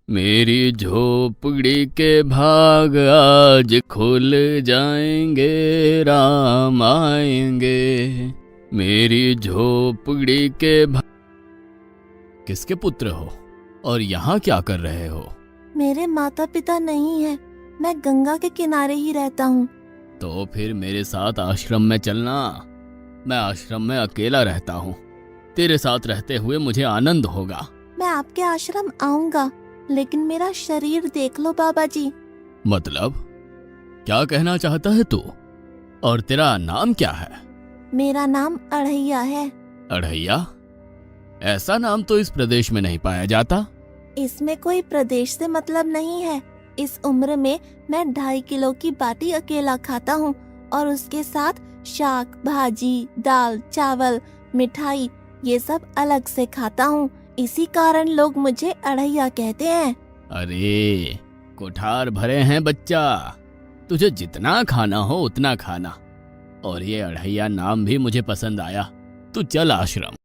मेरी झोपड़ी के भाग आज खुल जाएंगे, राम आएंगे। मेरी झोपड़ी के भाग। किसके पुत्र हो और यहाँ क्या कर रहे हो? मेरे माता पिता नहीं है, मैं गंगा के किनारे ही रहता हूँ। तो फिर मेरे साथ आश्रम में चलना। मैं आश्रम में अकेला रहता हूँ। तेरे साथ रहते हुए मुझे आनंद होगा। मैं आपके आश्रम आऊंगा, लेकिन मेरा शरीर देख लो बाबा जी। मतलब क्या कहना चाहता है तू? और तेरा नाम क्या है? मेरा नाम अढ़ैया है। अढ़ैया? ऐसा नाम तो इस प्रदेश में नहीं पाया जाता। इसमें कोई प्रदेश से मतलब नहीं है। इस उम्र में मैं 2.5 किलो की बाटी अकेला खाता हूँ और उसके साथ शाक, भाजी, दाल, चावल, मिठाई ये सब अलग से खाता हूँ। इसी कारण लोग मुझे अढ़ैया कहते हैं। अरे कोठार भरे हैं बच्चा, तुझे जितना खाना हो उतना खाना। और ये अढ़ैया नाम भी मुझे पसंद आया। तू चल आश्रम।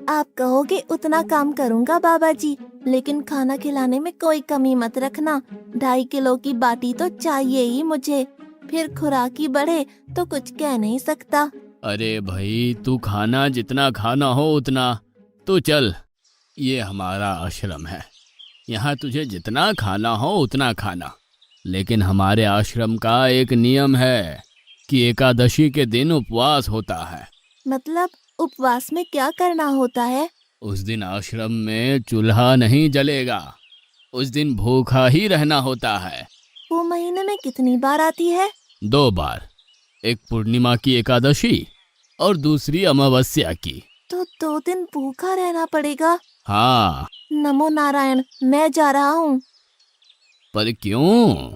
आप कहोगे उतना काम करूँगा बाबा जी, लेकिन खाना खिलाने में कोई कमी मत रखना। 2.5 किलो की बाटी तो चाहिए ही मुझे, फिर खुराकी बढ़े तो कुछ कह नहीं सकता। अरे भाई तू खाना जितना खाना हो उतना। तू चल, ये हमारा आश्रम है। यहाँ तुझे जितना खाना हो उतना खाना। लेकिन हमारे आश्रम का एक नियम है कि एकादशी के दिन उपवास होता है। मतलब उपवास में क्या करना होता है? उस दिन आश्रम में चूल्हा नहीं जलेगा। उस दिन भूखा ही रहना होता है। वो महीने में कितनी बार आती है? 2 बार, एक पूर्णिमा की एकादशी और दूसरी अमावस्या की। तो 2 दिन भूखा रहना पड़ेगा। हाँ। नमो नारायण, मैं जा रहा हूँ। पर क्यों?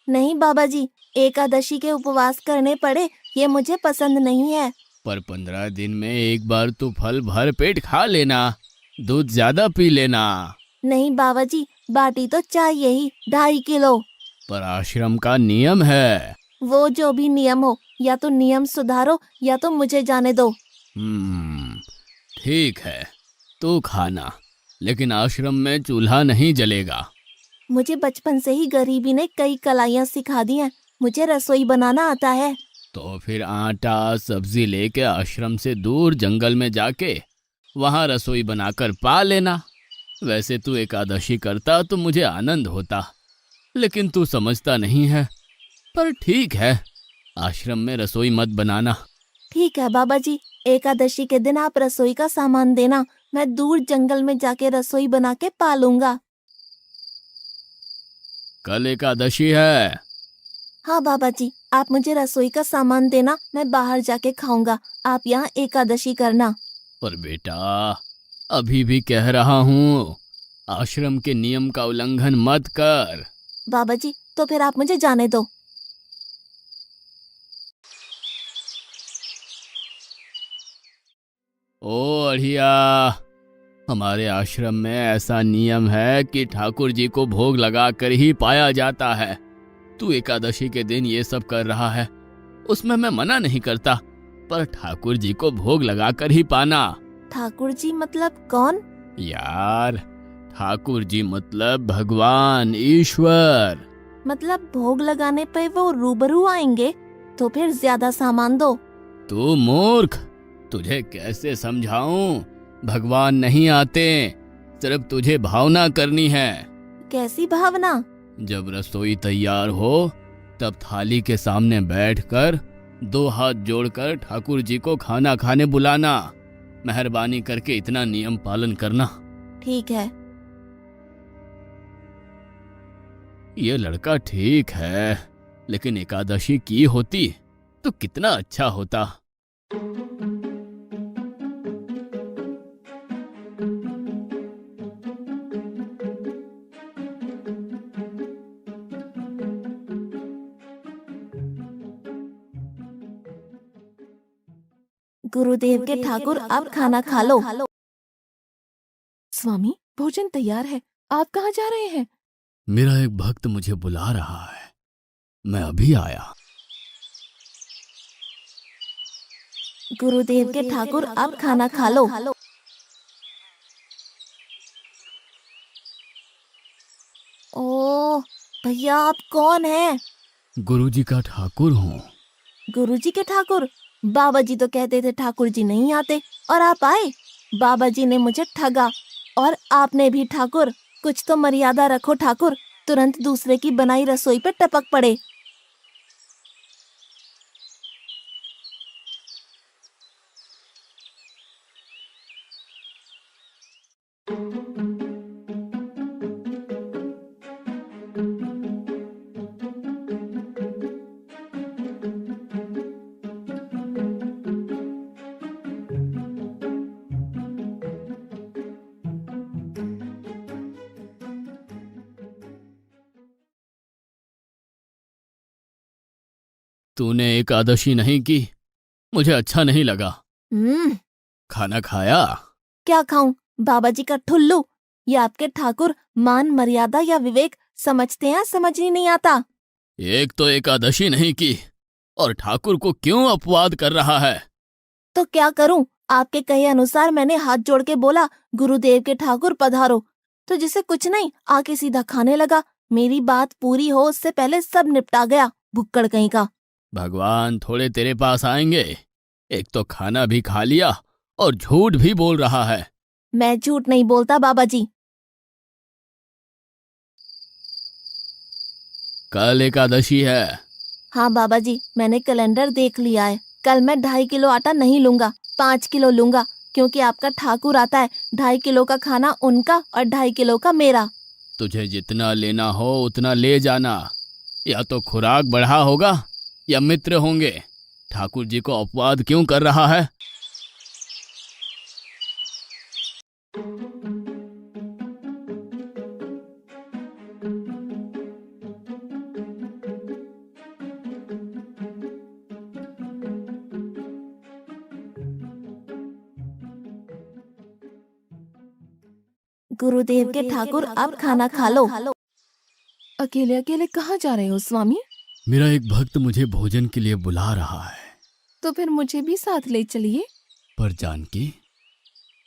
नहीं बाबा जी, एकादशी के उपवास करने पड़े ये मुझे पसंद नहीं है। पर 15 दिन में एक बार तो फल भर पेट खा लेना, दूध ज्यादा पी लेना। नहीं बाबा जी, बाटी तो चाहिए ही 2.5 किलो। पर आश्रम का नियम है। वो जो भी नियम हो, या तो नियम सुधारो या तो मुझे जाने दो। ठीक है, तू खाना, लेकिन आश्रम में चूल्हा नहीं जलेगा। मुझे बचपन से ही गरीबी ने कई कलाइयाँ सिखा दी हैं। मुझे रसोई बनाना आता है। तो फिर आटा सब्जी लेके आश्रम से दूर जंगल में जाके वहां रसोई बनाकर पा लेना। वैसे तू एकादशी करता तो मुझे आनंद होता, लेकिन तू समझता नहीं है। पर ठीक है, आश्रम में रसोई मत बनाना। ठीक है बाबा जी, एकादशी के दिन आप रसोई का सामान देना, मैं दूर जंगल में जाके रसोई बना के पालूंगा। कल एकादशी है। हाँ बाबा जी, आप मुझे रसोई का सामान देना, मैं बाहर जाके खाऊंगा। आप यहाँ एकादशी करना। पर बेटा, अभी भी कह रहा हूँ, आश्रम के नियम का उल्लंघन मत कर। बाबा जी, तो फिर आप मुझे जाने दो। ओ अढ़िया, हमारे आश्रम में ऐसा नियम है कि ठाकुर जी को भोग लगाकर ही पाया जाता है। तू एकादशी के दिन ये सब कर रहा है, उसमें मैं मना नहीं करता, पर ठाकुर जी को भोग लगाकर ही पाना। ठाकुर जी मतलब कौन? यार, ठाकुर जी मतलब भगवान ईश्वर। मतलब भोग लगाने पे वो रूबरू आएंगे? तो फिर ज्यादा सामान दो। तू मूर्ख, तुझे कैसे समझाऊं? भगवान नहीं आते, सिर्फ तुझे भावना करनी है। कैसी भावना? जब रसोई तैयार हो तब थाली के सामने बैठकर 2 हाथ जोड़कर ठाकुर जी को खाना खाने बुलाना। मेहरबानी करके इतना नियम पालन करना। ठीक है। ये लड़का ठीक है, लेकिन एकादशी की होती तो कितना अच्छा होता। गुरुदेव के ठाकुर, आप खाना खा लो। स्वामी, भोजन तैयार है, आप कहाँ जा रहे हैं? मेरा एक भक्त मुझे बुला रहा है, मैं अभी आया। गुरुदेव के ठाकुर, आप खाना खा लो। ओह भैया, आप कौन हैं? गुरुजी का ठाकुर हूँ। गुरुजी के ठाकुर? बाबा जी तो कहते थे ठाकुर जी नहीं आते, और आप आए। बाबा जी ने मुझे ठगा, और आपने भी ठाकुर। कुछ तो मर्यादा रखो ठाकुर, तुरंत दूसरे की बनाई रसोई पे टपक पड़े। तूने एकादशी नहीं की, मुझे अच्छा नहीं लगा। हम्म। खाना खाया? क्या खाऊं? बाबा जी का ठुल्लू। ये आपके ठाकुर मान मर्यादा या विवेक समझते हैं, समझ ही नहीं आता। एक तो एकादशी नहीं की और ठाकुर को क्यों अपवाद कर रहा है? तो क्या करूं? आपके कहे अनुसार मैंने हाथ जोड़ के बोला, गुरुदेव के ठाकुर पधारो। तो जिसे कुछ नहीं, आके सीधा खाने लगा। मेरी बात पूरी हो उससे पहले सब निपटा गया, भुक्कड़ कहीं का। भगवान थोड़े तेरे पास आएंगे। एक तो खाना भी खा लिया और झूठ भी बोल रहा है। मैं झूठ नहीं बोलता बाबा जी। कल एकादशी है। हाँ बाबा जी, मैंने कैलेंडर देख लिया है। कल मैं 2.5 किलो आटा नहीं लूंगा, 5 किलो लूंगा, क्योंकि आपका ठाकुर आता है। 2.5 किलो का खाना उनका और 2.5 किलो का मेरा। तुझे जितना लेना हो उतना ले जाना। या तो खुराक बढ़ा होगा या मित्र होंगे। ठाकुर जी को अपवाद क्यों कर रहा है? गुरुदेव के ठाकुर, आप खाना खा लो। अकेले अकेले कहाँ जा रहे हो स्वामी? मेरा एक भक्त मुझे भोजन के लिए बुला रहा है। तो फिर मुझे भी साथ ले चलिए। पर जानकी,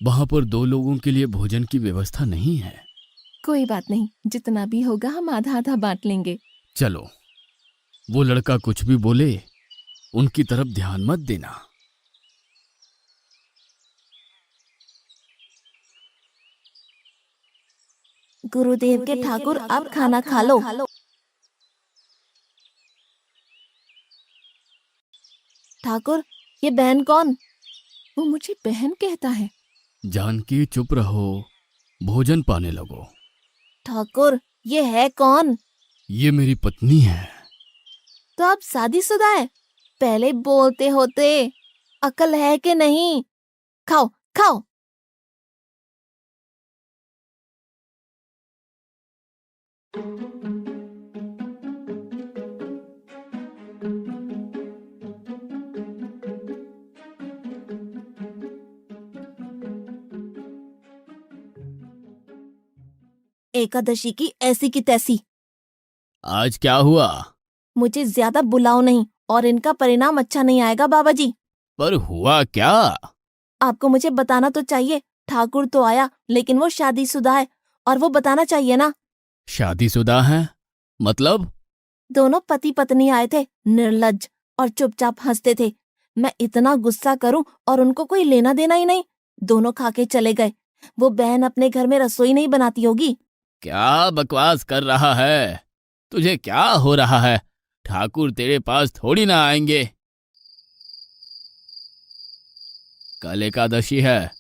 वहां पर 2 लोगों के लिए भोजन की व्यवस्था नहीं है। कोई बात नहीं, जितना भी होगा हम आधा आधा बांट लेंगे। चलो, वो लड़का कुछ भी बोले उनकी तरफ ध्यान मत देना। गुरुदेव के ठाकुर, आप खाना खा लो। ठाकुर, ये बहन कौन? वो मुझे बहन कहता है। जानकी चुप रहो, भोजन पाने लगो। ठाकुर, ये है कौन? ये मेरी पत्नी है। तो आप शादीशुदा है? पहले बोलते होते। अकल है कि नहीं? खाओ खाओ। एकादशी की ऐसी की तैसी। आज क्या हुआ? मुझे ज्यादा बुलाओ नहीं, और इनका परिणाम अच्छा नहीं आएगा बाबा जी। पर हुआ क्या? आपको मुझे बताना तो चाहिए। ठाकुर तो आया, लेकिन वो शादीशुदा है, और वो बताना चाहिए ना। शादीशुदा है? मतलब? दोनों पति पत्नी आए थे, निर्लज्ज, और चुपचाप हंसते थे। मैं इतना गुस्सा करूं और उनको कोई लेना देना ही नहीं। दोनों खा के चले गए। वो बहन अपने घर में रसोई नहीं बनाती होगी। क्या बकवास कर रहा है? तुझे क्या हो रहा है? ठाकुर तेरे पास थोड़ी ना आएंगे। कल एकादशी है।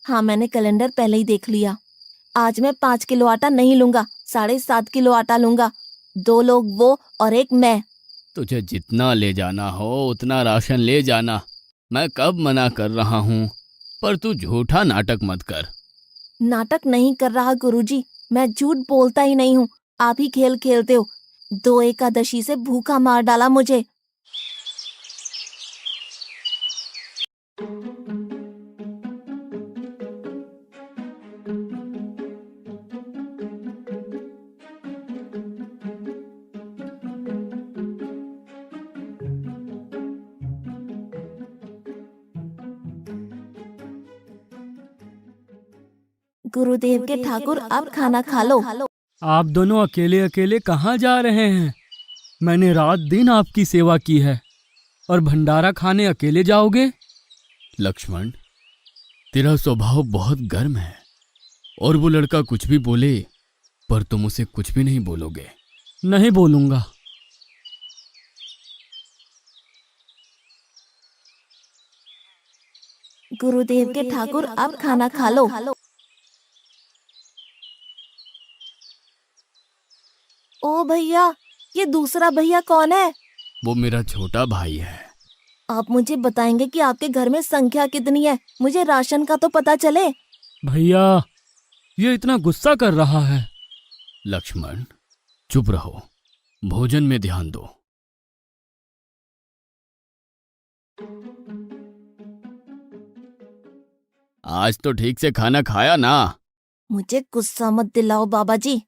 हाँ, मैंने कैलेंडर पहले ही देख लिया। आज मैं 5 किलो आटा नहीं लूंगा, 7.5 किलो आटा लूंगा। 2 लोग वो और एक मैं। तुझे जितना ले जाना हो उतना राशन ले जाना। मैं कब मना कर रहा हूँ, पर तू झूठा नाटक मत कर। नाटक नहीं कर रहा गुरुजी, मैं झूठ बोलता ही नहीं हूँ। आप ही खेल खेलते हो। 2 एकादशी से भूखा मार डाला मुझे। गुरुदेव के ठाकुर, आप खाना खा लो। आप दोनों अकेले अकेले कहाँ जा रहे हैं? मैंने रात दिन आपकी सेवा की है और भंडारा खाने अकेले जाओगे? लक्ष्मण, तेरा स्वभाव बहुत गर्म है और वो लड़का कुछ भी बोले पर तुम उसे कुछ भी नहीं बोलोगे। नहीं बोलूंगा। गुरुदेव के ठाकुर, अब खाना खा लो। ओ भैया, ये दूसरा भैया कौन है? वो मेरा छोटा भाई है। आप मुझे बताएंगे कि आपके घर में संख्या कितनी है? मुझे राशन का तो पता चले। भैया, ये इतना गुस्सा कर रहा है। लक्ष्मण, चुप रहो, भोजन में ध्यान दो। आज तो ठीक से खाना खाया ना? मुझे गुस्सा मत दिलाओ बाबा जी।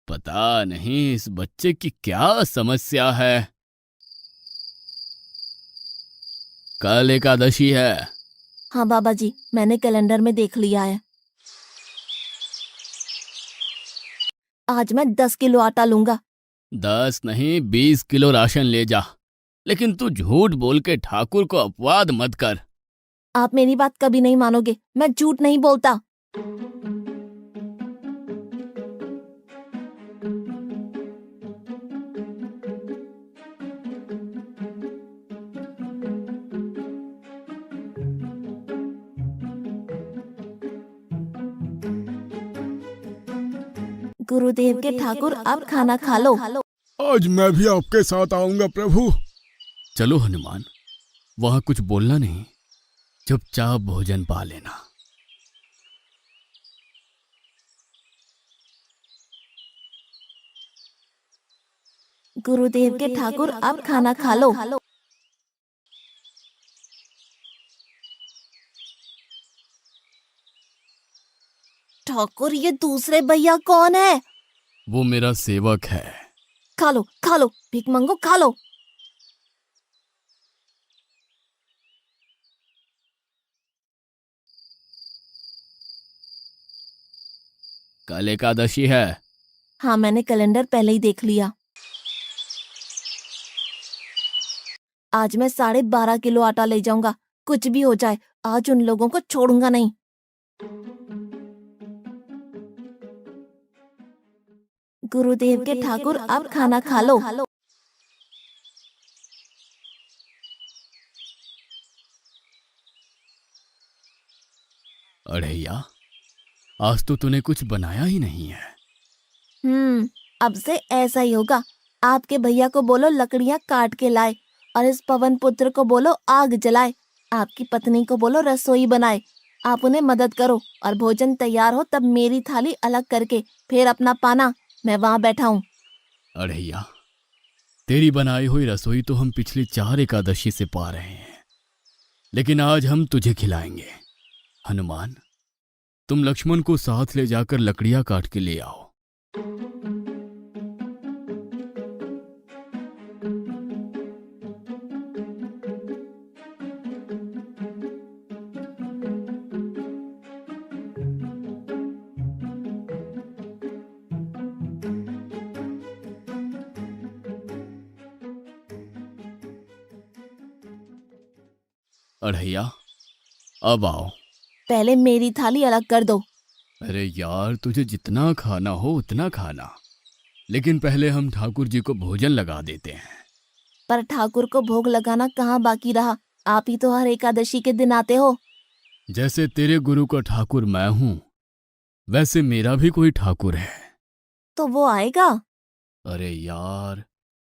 पता नहीं इस बच्चे की क्या समस्या है। कल एकादशी है। हाँ बाबा जी, मैंने कैलेंडर में देख लिया है। आज मैं 10 किलो आटा लूंगा। 10 नहीं 20 किलो राशन ले जा, लेकिन तू झूठ बोल के ठाकुर को अपवाद मत कर। आप मेरी बात कभी नहीं मानोगे, मैं झूठ नहीं बोलता। गुरुदेव के ठाकुर, अब खाना खा लो। आज मैं भी आपके साथ आऊंगा प्रभु। चलो हनुमान, वहां कुछ बोलना नहीं, चुपचाप भोजन पा लेना। गुरुदेव के ठाकुर, अब खाना खा लो। ठाकुर, ये दूसरे भैया कौन है? वो मेरा सेवक है। खा लो, भीख मंगो, खा लो। कल एकादशी है। हाँ, मैंने कैलेंडर पहले ही देख लिया। आज मैं 12.5 किलो आटा ले जाऊंगा। कुछ भी हो जाए, आज उन लोगों को छोड़ूंगा नहीं। गुरुदेव के ठाकुर, अब खाना खा लो। अढ़ैया, आज तो तूने कुछ बनाया ही नहीं है। अब से ऐसा ही होगा। आपके भैया को बोलो लकड़ियां काट के लाए और इस पवन पुत्र को बोलो आग जलाए। आपकी पत्नी को बोलो रसोई बनाए। आप उन्हें मदद करो और भोजन तैयार हो तब मेरी थाली अलग करके फिर अपना पाना, मैं वहां बैठा हूँ। अढ़ैया, तेरी बनाई हुई रसोई तो हम पिछली 4 एकादशी से पा रहे हैं, लेकिन आज हम तुझे खिलाएंगे। हनुमान, तुम लक्ष्मण को साथ ले जाकर लकड़ियां काट के ले आओ। अढ़ैया, अब आओ। पहले मेरी थाली अलग कर दो। अरे यार, तुझे जितना खाना हो उतना खाना, लेकिन पहले हम ठाकुर जी को भोजन लगा देते हैं। पर ठाकुर को भोग लगाना कहाँ बाकी रहा? आप ही तो हर एकादशी के दिन आते हो। जैसे तेरे गुरु का ठाकुर मैं हूं, वैसे मेरा भी कोई ठाकुर है। तो वो आएगा? अरे यार,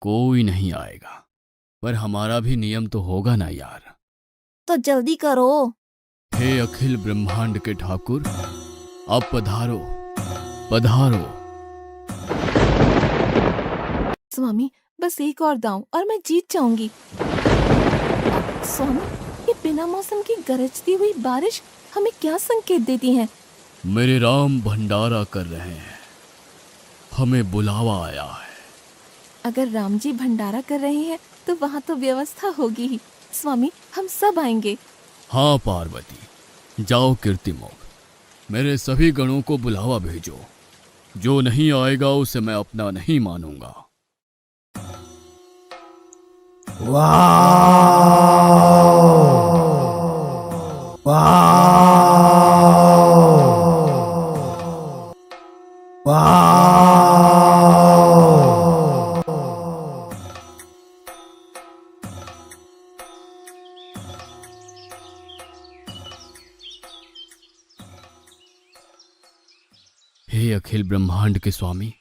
कोई नहीं आएगा, पर हमारा भी नियम तो होगा ना यार। तो जल्दी करो। हे अखिल ब्रह्मांड के ठाकुर, अब पधारो पधारो। स्वामी, बस एक और दांव और मैं जीत जाऊंगी। स्वामी, ये बिना मौसम की गरजती हुई बारिश हमें क्या संकेत देती है? मेरे राम भंडारा कर रहे हैं, हमें बुलावा आया है। अगर राम जी भंडारा कर रहे हैं तो वहाँ तो व्यवस्था होगी ही। स्वामी, हम सब आएंगे। हाँ पार्वती, जाओ कीर्तिमोग, मेरे सभी गणों को बुलावा भेजो। जो नहीं आएगा उसे मैं अपना नहीं मानूंगा। हे अखिल ब्रह्मांड के स्वामी,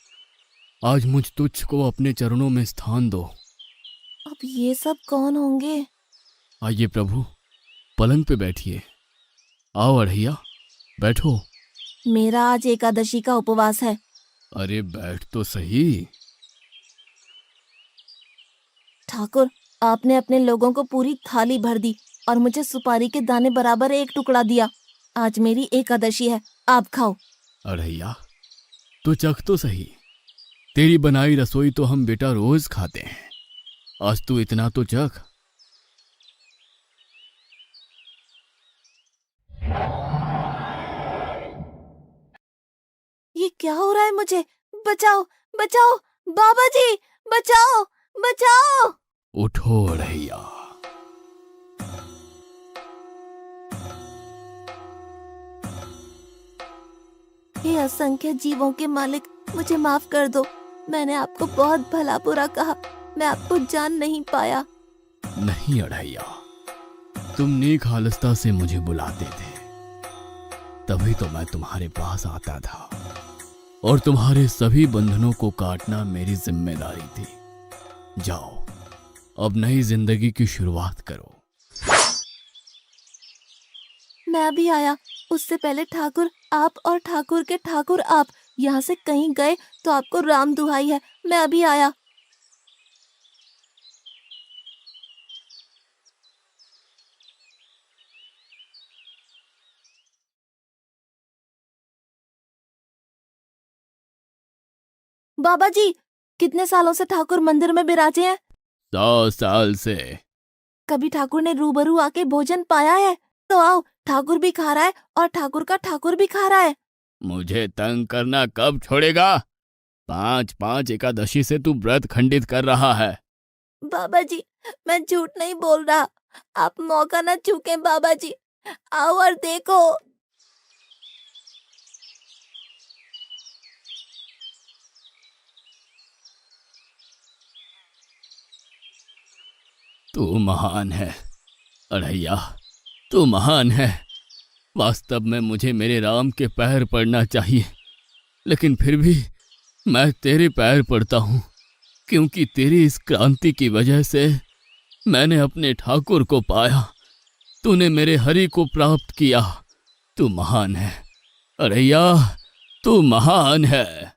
आज मुझ तुच्छ को अपने चरणों में स्थान दो। अब ये सब कौन होंगे? आइए प्रभु, पलंग पे बैठिए। आओ अढ़ैया, बैठो। मेरा आज एकादशी का उपवास है। अरे बैठ तो सही। ठाकुर, आपने अपने लोगों को पूरी थाली भर दी और मुझे सुपारी के दाने बराबर एक टुकड़ा दिया। आज मेरी एकादशी है, आप खाओ। अढ़ैया, तो चख तो सही। तेरी बनाई रसोई तो हम बेटा रोज खाते हैं, आज तू इतना तो चख। ये क्या हो रहा है मुझे? बचाओ, बचाओ, बाबा जी, बचाओ, बचाओ। उठो अढ़ैया। हे असंख्य जीवों के मालिक, मुझे माफ कर दो। मैंने आपको बहुत भला बुरा कहा, मैं आपको जान नहीं पाया। नहीं अढ़ैया, तुम नेक हालस्ता से मुझे बुलाते थे, तभी तो मैं तुम्हारे पास आता था, और तुम्हारे सभी बंधनों को काटना मेरी जिम्मेदारी थी। जाओ, अब नई जिंदगी की शुरुआत करो। मैं अभी आया। उससे पहले ठाकुर आप और ठाकुर के ठाकुर आप यहाँ से कहीं गए तो आपको राम दुहाई है, मैं अभी आया। बाबा जी, कितने सालों से ठाकुर मंदिर में बिराजे हैं? 100 साल से। कभी ठाकुर ने रूबरू आके भोजन पाया है? तो आओ, ठाकुर भी खा रहा है और ठाकुर का ठाकुर भी खा रहा है। मुझे तंग करना कब छोड़ेगा? 5-5 एकादशी से तू व्रत खंडित कर रहा है। बाबा जी, मैं झूठ नहीं बोल रहा, आप मौका न चूकें बाबा जी। आओ और देखो। तू महान है अढ़ैया, तू महान है। वास्तव में मुझे मेरे राम के पैर पड़ना चाहिए, लेकिन फिर भी मैं तेरे पैर पड़ता हूँ, क्योंकि तेरी इस क्रांति की वजह से मैंने अपने ठाकुर को पाया। तूने मेरे हरि को प्राप्त किया। तू महान है अढ़ैया, तू महान है।